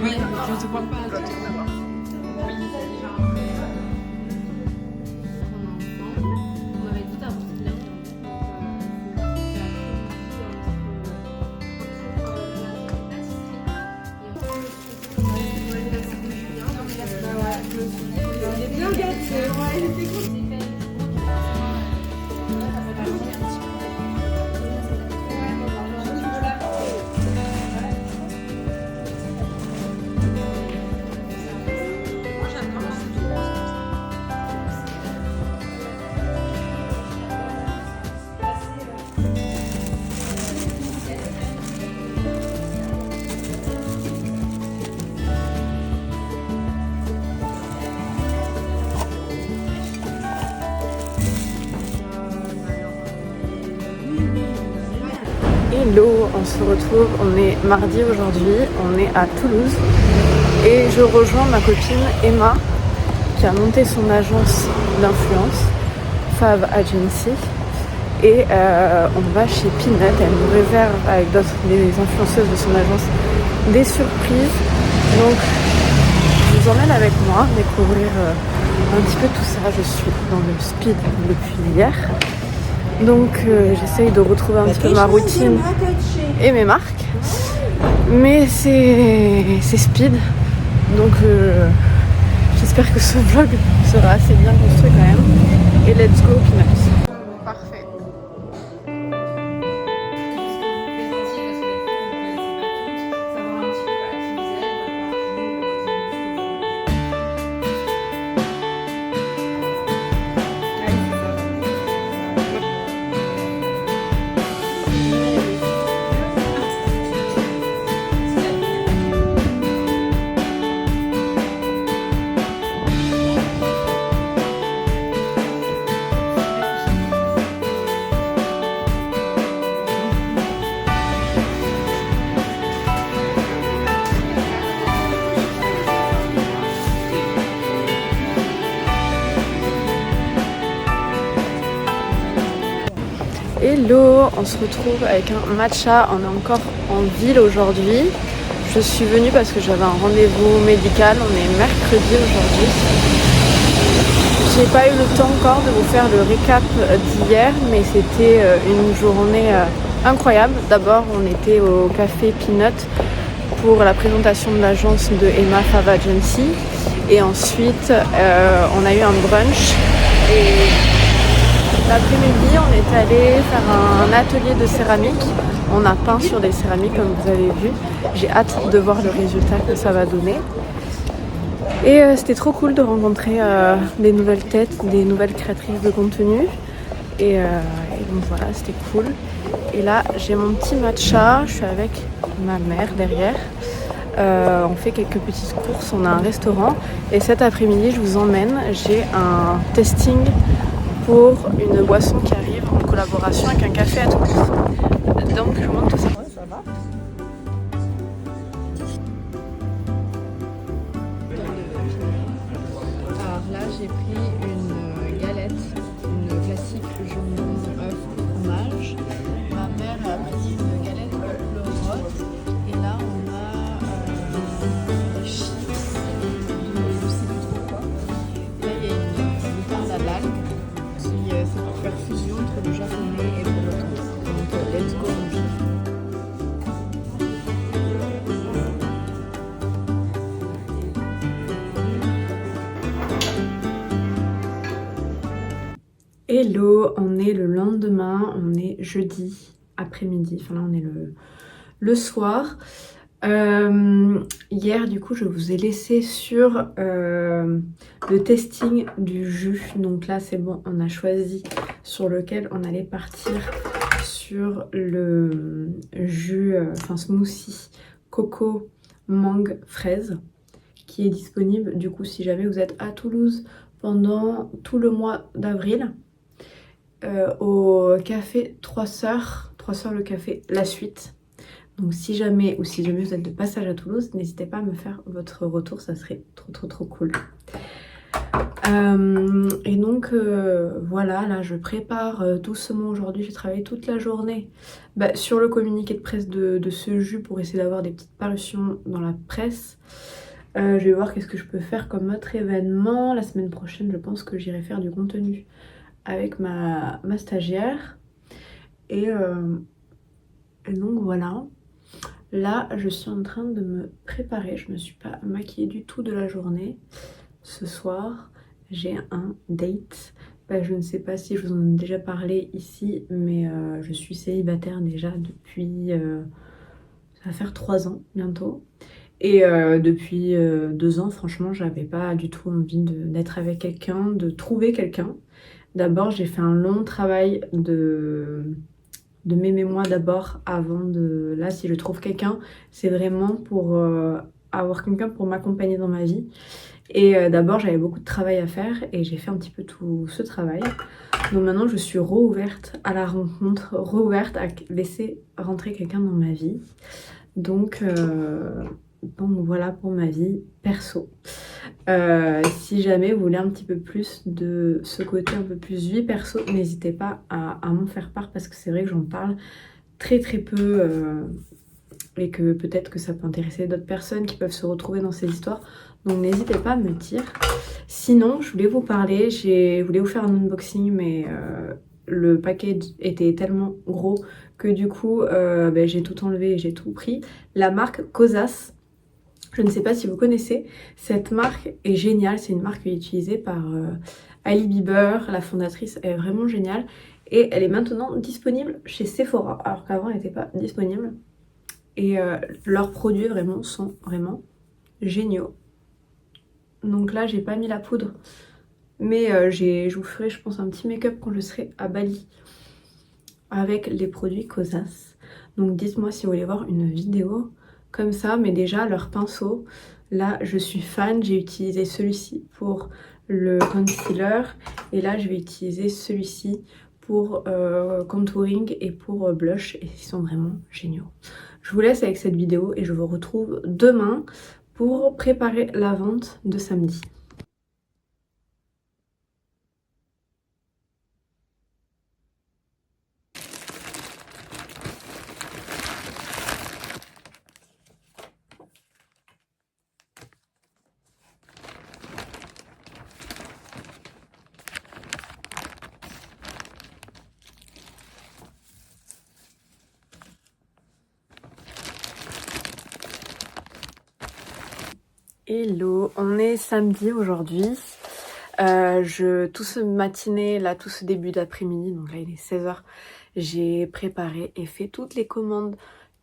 Oui, je ne te vois pas. Hello, on se retrouve, on est mardi aujourd'hui, on est à Toulouse et je rejoins ma copine Emma qui a monté son agence d'influence, Fav Agency, et on va chez Peanut. Elle nous réserve avec d'autres des influenceuses de son agence des surprises, donc je vous emmène avec moi découvrir un petit peu tout ça. Je suis dans le speed depuis hier. Donc j'essaye de retrouver un petit peu ma routine et mes marques. Mais c'est speed. Donc j'espère que ce vlog sera assez bien construit quand même. Et let's go Peanuts. Parfait. Hello, on se retrouve avec un matcha, on est encore en ville aujourd'hui. Je suis venue parce que j'avais un rendez-vous médical, on est mercredi aujourd'hui. J'ai pas eu le temps encore de vous faire le récap d'hier, mais c'était une journée incroyable. D'abord on était au café Peanut pour la présentation de l'agence de Emma Fav Agency. Et ensuite on a eu un brunch et l'après-midi, on est allé faire un atelier de céramique. On a peint sur des céramiques comme vous avez vu. J'ai hâte de voir le résultat que ça va donner. Et c'était trop cool de rencontrer des nouvelles têtes, des nouvelles créatrices de contenu. Et donc voilà, c'était cool. Et là, j'ai mon petit matcha. Je suis avec ma mère derrière. On fait quelques petites courses. On a un restaurant. Et cet après-midi, je vous emmène. J'ai un testing pour une boisson qui arrive en collaboration avec un café à Toulouse. Donc je vous montre tout ça. Ouais, ça va. Alors là j'ai pris une galette, une classique jambon, œuf, fromage. Ma mère a pris une galette couleur rose. Et là on a des chips de je sais plus trop quoi. Là il y a une moutarde à l'algue. C'est pour faire fusion entre le japonais et le breton. Donc let's go manger. Hello, on est le lendemain, on est jeudi après-midi, enfin là on est le soir. Hier du coup je vous ai laissé sur le testing du jus, donc là c'est bon, on a choisi sur lequel on allait partir sur le jus, smoothie coco mangue fraise qui est disponible du coup si jamais vous êtes à Toulouse pendant tout le mois d'avril au café 3 Sœurs le café La Suite. Donc si jamais vous êtes de passage à Toulouse, n'hésitez pas à me faire votre retour, ça serait trop cool. Et donc voilà, là je prépare doucement aujourd'hui. J'ai travaillé toute la journée sur le communiqué de presse de ce jus pour essayer d'avoir des petites parutions dans la presse. Je vais voir qu'est-ce que je peux faire comme autre événement. La semaine prochaine, je pense que j'irai faire du contenu avec ma stagiaire. Et donc voilà. Là, je suis en train de me préparer. Je me suis pas maquillée du tout de la journée. Ce soir, j'ai un date. Je ne sais pas si je vous en ai déjà parlé ici, mais je suis célibataire déjà depuis... ça va faire 3 ans bientôt. Et depuis 2 ans, franchement, j'avais pas du tout envie d'être avec quelqu'un, de trouver quelqu'un. D'abord, j'ai fait un long travail de m'aimer moi d'abord avant de... Là, si je trouve quelqu'un, c'est vraiment pour avoir quelqu'un pour m'accompagner dans ma vie. Et d'abord, j'avais beaucoup de travail à faire et j'ai fait un petit peu tout ce travail. Donc maintenant, je suis rouverte à la rencontre, rouverte à laisser rentrer quelqu'un dans ma vie. Donc voilà pour ma vie perso. Si jamais vous voulez un petit peu plus de ce côté un peu plus vie perso, n'hésitez pas à m'en faire part parce que c'est vrai que j'en parle très peu et que peut-être que ça peut intéresser d'autres personnes qui peuvent se retrouver dans ces histoires. Donc n'hésitez pas à me dire. Sinon, je voulais vous parler, je voulais vous faire un unboxing, mais le package était tellement gros que du coup, j'ai tout enlevé et j'ai tout pris. La marque Cosas, je ne sais pas si vous connaissez, cette marque est géniale. C'est une marque utilisée par Hailey Bieber, la fondatrice, elle est vraiment géniale. Et elle est maintenant disponible chez Sephora, alors qu'avant elle n'était pas disponible. Et leurs produits vraiment sont vraiment géniaux. Donc là, j'ai pas mis la poudre, mais je vous ferai, je pense, un petit make-up quand je serai à Bali avec les produits Cosas. Donc dites-moi si vous voulez voir une vidéo comme ça, mais déjà leur pinceau, là je suis fan. J'ai utilisé celui-ci pour le concealer et là je vais utiliser celui-ci pour contouring et pour blush et ils sont vraiment géniaux. Je vous laisse avec cette vidéo et je vous retrouve demain pour préparer la vente de samedi. Hello, on est samedi aujourd'hui. Tout ce matinée, là, tout ce début d'après-midi, donc là il est 16h, j'ai préparé et fait toutes les commandes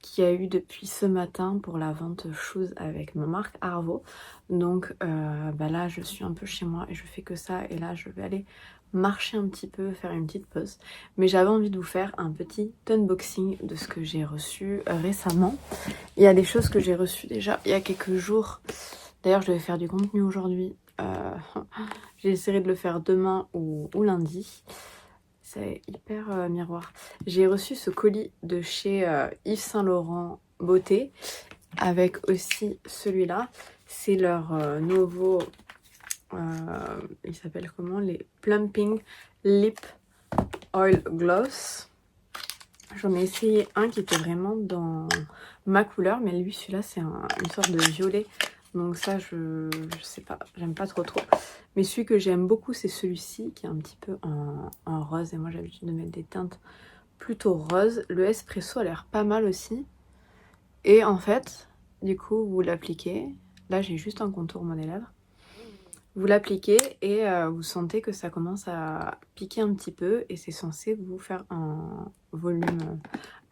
qu'il y a eu depuis ce matin pour la vente shoes avec ma marque Arvo. Donc là je suis un peu chez moi et je fais que ça et là je vais aller marcher un petit peu, faire une petite pause. Mais j'avais envie de vous faire un petit unboxing de ce que j'ai reçu récemment. Il y a des choses que j'ai reçues déjà il y a quelques jours. D'ailleurs, je devais faire du contenu aujourd'hui. J'essaierai de le faire demain ou lundi. C'est hyper miroir. J'ai reçu ce colis de chez Yves Saint Laurent Beauté avec aussi celui-là. C'est leur nouveau... il s'appelle comment? Les Plumping Lip Oil Gloss. J'en ai essayé un qui était vraiment dans ma couleur, mais lui, celui-là, c'est une sorte de violet. Donc ça, je sais pas, j'aime pas trop. Mais celui que j'aime beaucoup, c'est celui-ci, qui est un petit peu en rose. Et moi, j'ai l'habitude de mettre des teintes plutôt roses. Le espresso a l'air pas mal aussi. Et en fait, du coup, vous l'appliquez. Là, j'ai juste un contour moi des lèvres. Vous l'appliquez et vous sentez que ça commence à piquer un petit peu. Et c'est censé vous faire un volume,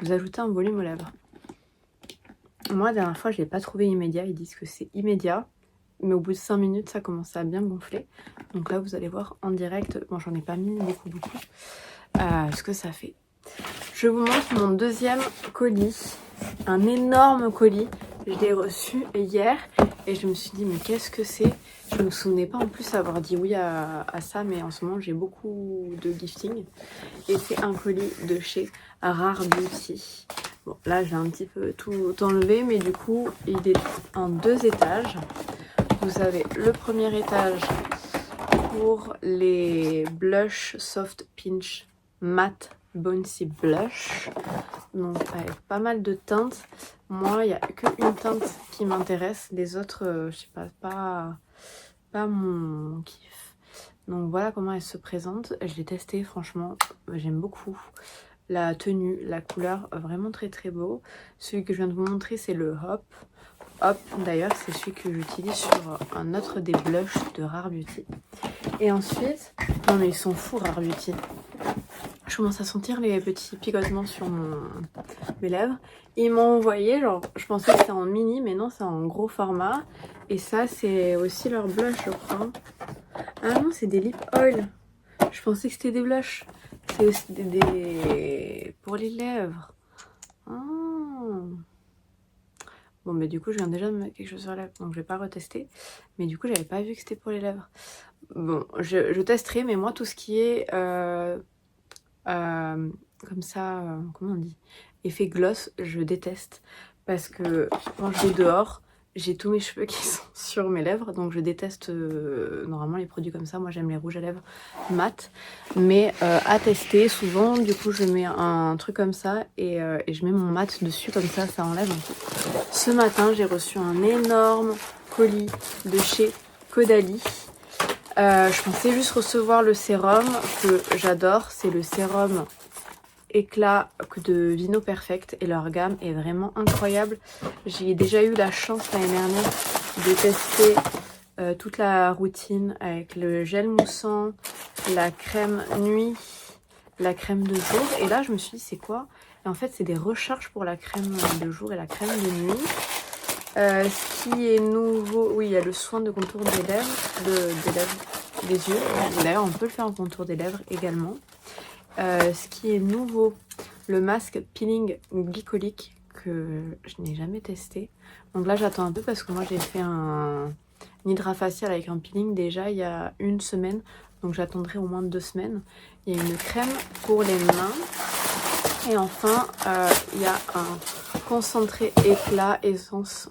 vous ajouter un volume aux lèvres. Moi, la dernière fois, je ne l'ai pas trouvé immédiat. Ils disent que c'est immédiat. Mais au bout de 5 minutes, ça commence à bien gonfler. Donc là, vous allez voir en direct. Bon, j'en ai pas mis beaucoup. Ce que ça fait. Je vous montre mon deuxième colis. Un énorme colis. Je l'ai reçu hier. Et je me suis dit, mais qu'est-ce que c'est? Je ne me souvenais pas en plus avoir dit oui à ça. Mais en ce moment, j'ai beaucoup de gifting. Et c'est un colis de chez Rare Beauty. Bon, là, j'ai un petit peu tout enlevé, mais du coup, il est en 2 étages. Vous avez le premier étage pour les blush Soft Pinch Matte Bouncy Blush. Donc avec pas mal de teintes. Moi, il n'y a qu'une teinte qui m'intéresse. Les autres, je sais pas mon kiff. Donc voilà comment elle se présente. Je l'ai testée, franchement, j'aime beaucoup. La tenue, la couleur, vraiment très très beau. Celui que je viens de vous montrer, c'est le Hop. Hop, d'ailleurs, c'est celui que j'utilise sur un autre des blushs de Rare Beauty. Et ensuite, non mais ils sont fous Rare Beauty. Je commence à sentir les petits picotements sur mes lèvres. Ils m'ont envoyé, genre, je pensais que c'était en mini, mais non, c'est en gros format. Et ça, c'est aussi leur blush, je crois. Ah non, c'est des lip oil. Je pensais que c'était des blushs. C'est aussi des pour les lèvres. Oh. Bon, mais du coup, je viens déjà de mettre quelque chose sur la lèvre, donc je vais pas retester. Mais du coup, j'avais pas vu que c'était pour les lèvres. Bon, je testerai, mais moi, tout ce qui est comme ça, comment on dit, effet gloss, je déteste. Parce que quand je vais dehors, j'ai tous mes cheveux qui sont sur mes lèvres, donc je déteste normalement les produits comme ça. Moi j'aime les rouges à lèvres mat, mais à tester souvent. Du coup je mets un truc comme ça et je mets mon mat dessus, comme ça enlève un peu. Ce matin j'ai reçu un énorme colis de chez Caudalie. Je pensais juste recevoir le sérum que j'adore, c'est le sérum éclat de Vino Perfect et leur gamme est vraiment incroyable. J'ai déjà eu la chance l'année dernière de tester toute la routine avec le gel moussant, la crème nuit, la crème de jour, et là je me suis dit c'est quoi? Et en fait c'est des recharges pour la crème de jour et la crème de nuit. Ce qui est nouveau, oui, il y a le soin de contour des lèvres, des yeux. D'ailleurs on peut le faire en contour des lèvres également. Ce qui est nouveau, le masque peeling glycolique que je n'ai jamais testé. Donc là j'attends un peu parce que moi j'ai fait un hydrafacial avec un peeling déjà il y a une semaine. Donc j'attendrai au moins 2 semaines. Il y a une crème pour les mains. Et enfin il y a un concentré éclat essence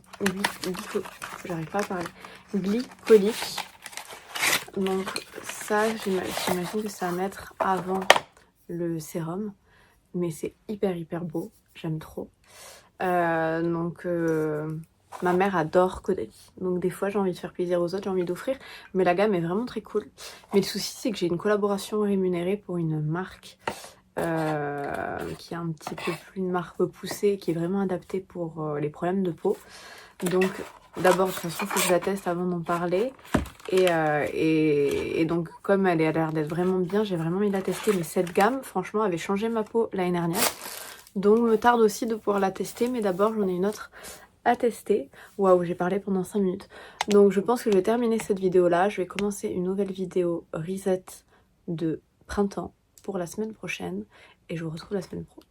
j'arrive pas à parler, glycolique. Donc ça j'imagine que ça va mettre avant le sérum, mais c'est hyper beau, j'aime trop. Ma mère adore Caudalie, donc des fois j'ai envie de faire plaisir aux autres, j'ai envie d'offrir, mais la gamme est vraiment très cool. Mais le souci c'est que j'ai une collaboration rémunérée pour une marque qui est un petit peu plus une marque poussée, qui est vraiment adaptée pour les problèmes de peau. Donc d'abord de toute façon il faut que je la teste avant d'en parler. Et donc comme elle a l'air d'être vraiment bien, j'ai vraiment envie de la tester. Mais cette gamme franchement avait changé ma peau l'année dernière, donc me tarde aussi de pouvoir la tester. Mais d'abord j'en ai une autre à tester. Waouh, j'ai parlé pendant 5 minutes. Donc je pense que je vais terminer cette vidéo là. Je vais commencer une nouvelle vidéo reset de printemps pour la semaine prochaine, et je vous retrouve la semaine pro.